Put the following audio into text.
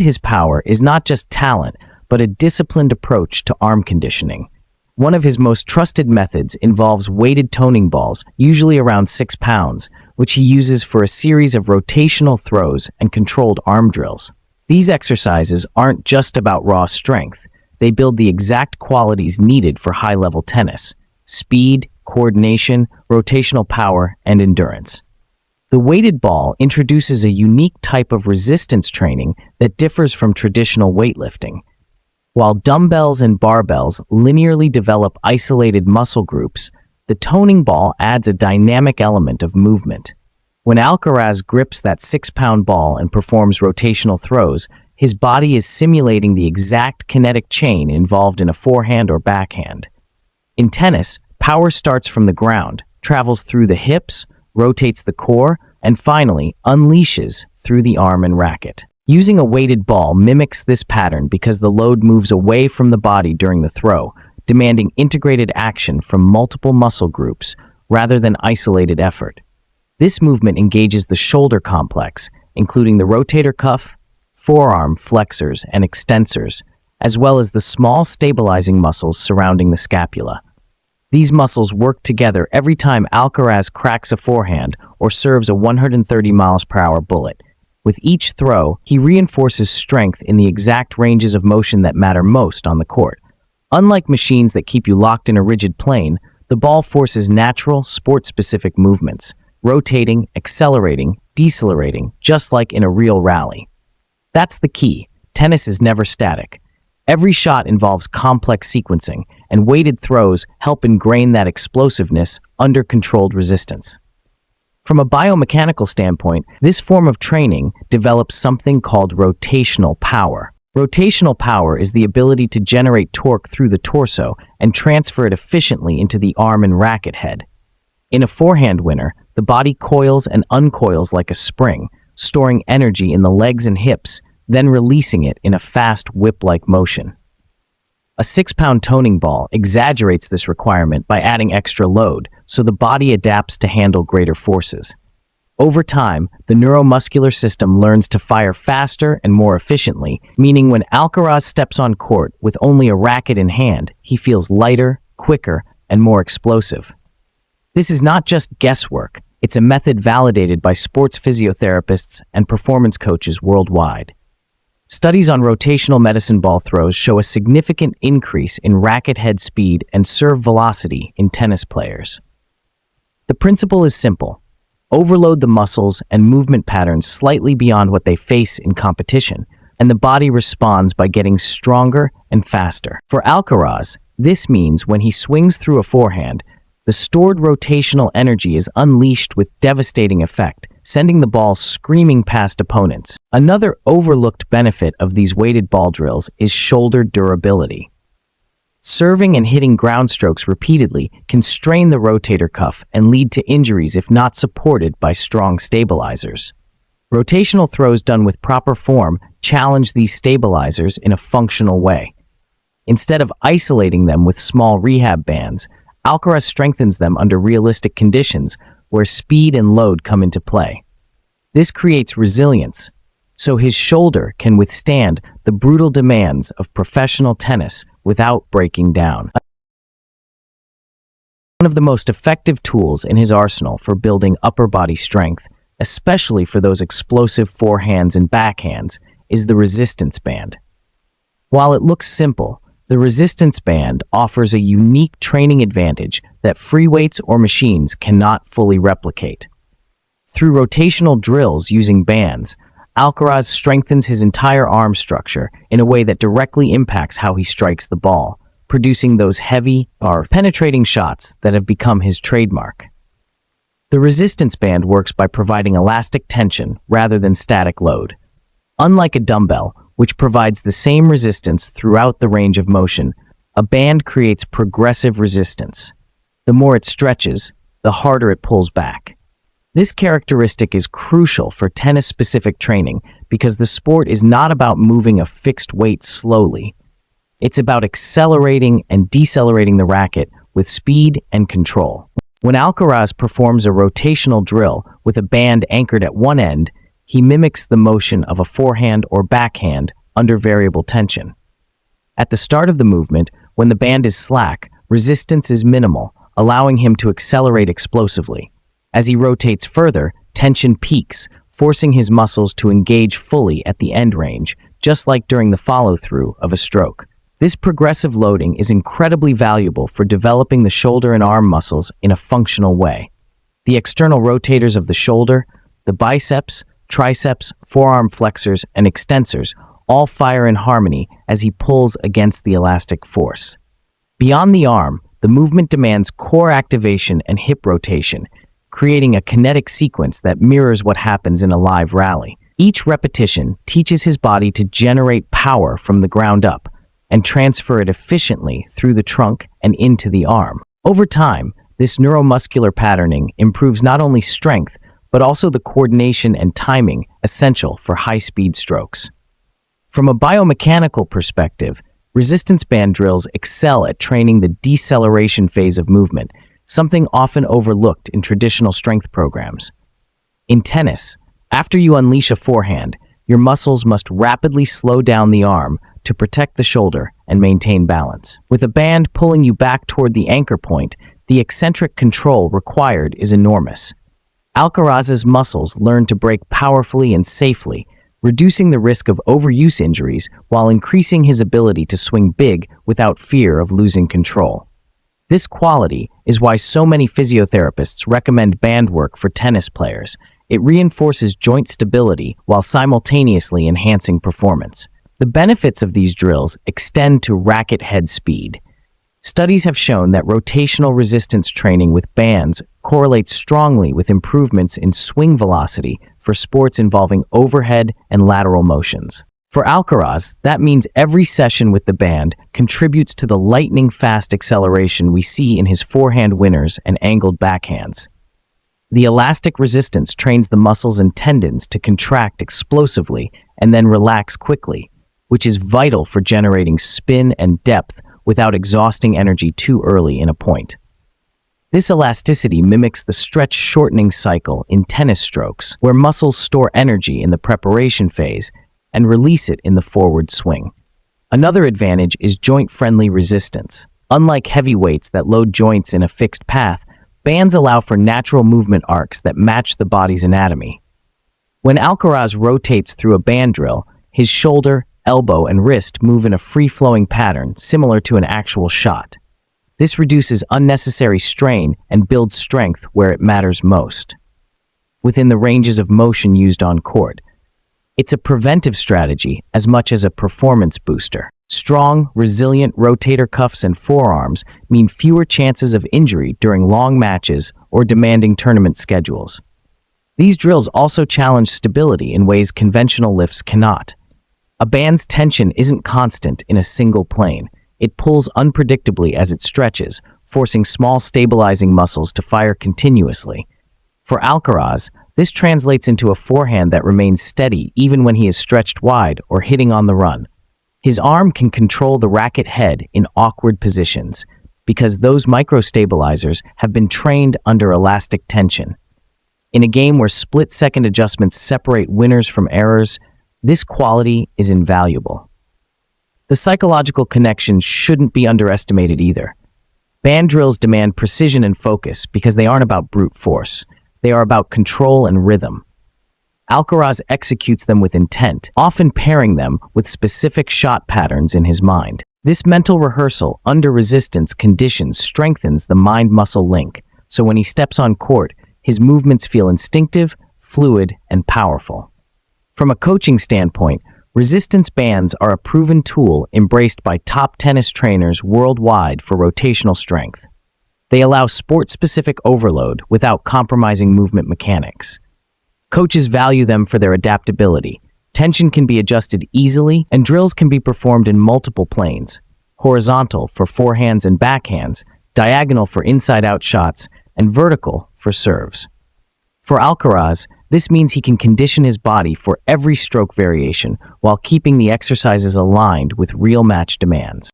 His power is not just talent, but a disciplined approach to arm conditioning. One of his most trusted methods involves weighted toning balls, usually around 6 pounds, which he uses for a series of rotational throws and controlled arm drills. These exercises aren't just about raw strength. They build the exact qualities needed for high-level tennis: speed, coordination, rotational power, and endurance. The weighted ball introduces a unique type of resistance training that differs from traditional weightlifting. While dumbbells and barbells linearly develop isolated muscle groups, the toning ball adds a dynamic element of movement. When Alcaraz grips that 6-pound ball and performs rotational throws, his body is simulating the exact kinetic chain involved in a forehand or backhand. In tennis, power starts from the ground, travels through the hips, rotates the core, and finally unleashes through the arm and racket. Using a weighted ball mimics this pattern because the load moves away from the body during the throw, demanding integrated action from multiple muscle groups rather than isolated effort. This movement engages the shoulder complex, including the rotator cuff, forearm flexors and extensors, as well as the small stabilizing muscles surrounding the scapula. These muscles work together every time Alcaraz cracks a forehand or serves a 130 mph bullet. With each throw, he reinforces strength in the exact ranges of motion that matter most on the court. Unlike machines that keep you locked in a rigid plane, the ball forces natural, sport-specific movements, rotating, accelerating, decelerating, just like in a real rally. That's the key. Tennis is never static. Every shot involves complex sequencing, and weighted throws help ingrain that explosiveness under controlled resistance. From a biomechanical standpoint, this form of training develops something called rotational power. Rotational power is the ability to generate torque through the torso and transfer it efficiently into the arm and racket head. In a forehand winner, the body coils and uncoils like a spring, storing energy in the legs and hips, then releasing it in a fast whip-like motion. A 6-pound toning ball exaggerates this requirement by adding extra load, so the body adapts to handle greater forces. Over time, the neuromuscular system learns to fire faster and more efficiently, meaning when Alcaraz steps on court with only a racket in hand, he feels lighter, quicker, and more explosive. This is not just guesswork, it's a method validated by sports physiotherapists and performance coaches worldwide. Studies on rotational medicine ball throws show a significant increase in racket head speed and serve velocity in tennis players. The principle is simple. Overload the muscles and movement patterns slightly beyond what they face in competition, and the body responds by getting stronger and faster. For Alcaraz, this means when he swings through a forehand, the stored rotational energy is unleashed with devastating effect, sending the ball screaming past opponents. Another overlooked benefit of these weighted ball drills is shoulder durability. Serving and hitting ground strokes repeatedly can strain the rotator cuff and lead to injuries if not supported by strong stabilizers. Rotational throws done with proper form challenge these stabilizers in a functional way. Instead of isolating them with small rehab bands, Alcaraz strengthens them under realistic conditions where speed and load come into play. This creates resilience, so his shoulder can withstand the brutal demands of professional tennis without breaking down. One of the most effective tools in his arsenal for building upper body strength, especially for those explosive forehands and backhands, is the resistance band. While it looks simple, the resistance band offers a unique training advantage that free weights or machines cannot fully replicate. Through rotational drills using bands, Alcaraz strengthens his entire arm structure in a way that directly impacts how he strikes the ball, producing those heavy, penetrating shots that have become his trademark. The resistance band works by providing elastic tension rather than static load. Unlike a dumbbell, which provides the same resistance throughout the range of motion, a band creates progressive resistance. The more it stretches, the harder it pulls back. This characteristic is crucial for tennis-specific training because the sport is not about moving a fixed weight slowly. It's about accelerating and decelerating the racket with speed and control. When Alcaraz performs a rotational drill with a band anchored at one end, he mimics the motion of a forehand or backhand under variable tension. At the start of the movement, when the band is slack, resistance is minimal, allowing him to accelerate explosively. As he rotates further, tension peaks, forcing his muscles to engage fully at the end range, just like during the follow-through of a stroke. This progressive loading is incredibly valuable for developing the shoulder and arm muscles in a functional way. The external rotators of the shoulder, the biceps, triceps, forearm flexors, and extensors all fire in harmony as he pulls against the elastic force. Beyond the arm, the movement demands core activation and hip rotation, creating a kinetic sequence that mirrors what happens in a live rally. Each repetition teaches his body to generate power from the ground up and transfer it efficiently through the trunk and into the arm. Over time, this neuromuscular patterning improves not only strength, but also the coordination and timing essential for high-speed strokes. From a biomechanical perspective, resistance band drills excel at training the deceleration phase of movement, something often overlooked in traditional strength programs. In tennis, after you unleash a forehand, your muscles must rapidly slow down the arm to protect the shoulder and maintain balance. With a band pulling you back toward the anchor point, the eccentric control required is enormous. Alcaraz's muscles learn to break powerfully and safely, reducing the risk of overuse injuries while increasing his ability to swing big without fear of losing control. This quality is why so many physiotherapists recommend band work for tennis players. It reinforces joint stability while simultaneously enhancing performance. The benefits of these drills extend to racket head speed. Studies have shown that rotational resistance training with bands correlates strongly with improvements in swing velocity for sports involving overhead and lateral motions. For Alcaraz, that means every session with the band contributes to the lightning-fast acceleration we see in his forehand winners and angled backhands. The elastic resistance trains the muscles and tendons to contract explosively and then relax quickly, which is vital for generating spin and depth without exhausting energy too early in a point. This elasticity mimics the stretch-shortening cycle in tennis strokes, where muscles store energy in the preparation phase and release it in the forward swing. Another advantage is joint-friendly resistance. Unlike heavy weights that load joints in a fixed path, bands allow for natural movement arcs that match the body's anatomy. When Alcaraz rotates through a band drill, his shoulder, elbow, and wrist move in a free-flowing pattern similar to an actual shot. This reduces unnecessary strain and builds strength where it matters most, within the ranges of motion used on court. It's a preventive strategy as much as a performance booster. Strong, resilient rotator cuffs and forearms mean fewer chances of injury during long matches or demanding tournament schedules. These drills also challenge stability in ways conventional lifts cannot. A band's tension isn't constant in a single plane. It pulls unpredictably as it stretches, forcing small stabilizing muscles to fire continuously. For Alcaraz, this translates into a forehand that remains steady even when he is stretched wide or hitting on the run. His arm can control the racket head in awkward positions because those micro-stabilizers have been trained under elastic tension. In a game where split-second adjustments separate winners from errors, this quality is invaluable. The psychological connection shouldn't be underestimated either. Band drills demand precision and focus because they aren't about brute force. They are about control and rhythm. Alcaraz executes them with intent, often pairing them with specific shot patterns in his mind. This mental rehearsal under resistance conditions strengthens the mind-muscle link, so when he steps on court, his movements feel instinctive, fluid, and powerful. From a coaching standpoint, resistance bands are a proven tool embraced by top tennis trainers worldwide for rotational strength. They allow sport-specific overload without compromising movement mechanics. Coaches value them for their adaptability. Tension can be adjusted easily, and drills can be performed in multiple planes: horizontal for forehands and backhands, diagonal for inside-out shots, and vertical for serves. For Alcaraz, this means he can condition his body for every stroke variation while keeping the exercises aligned with real match demands.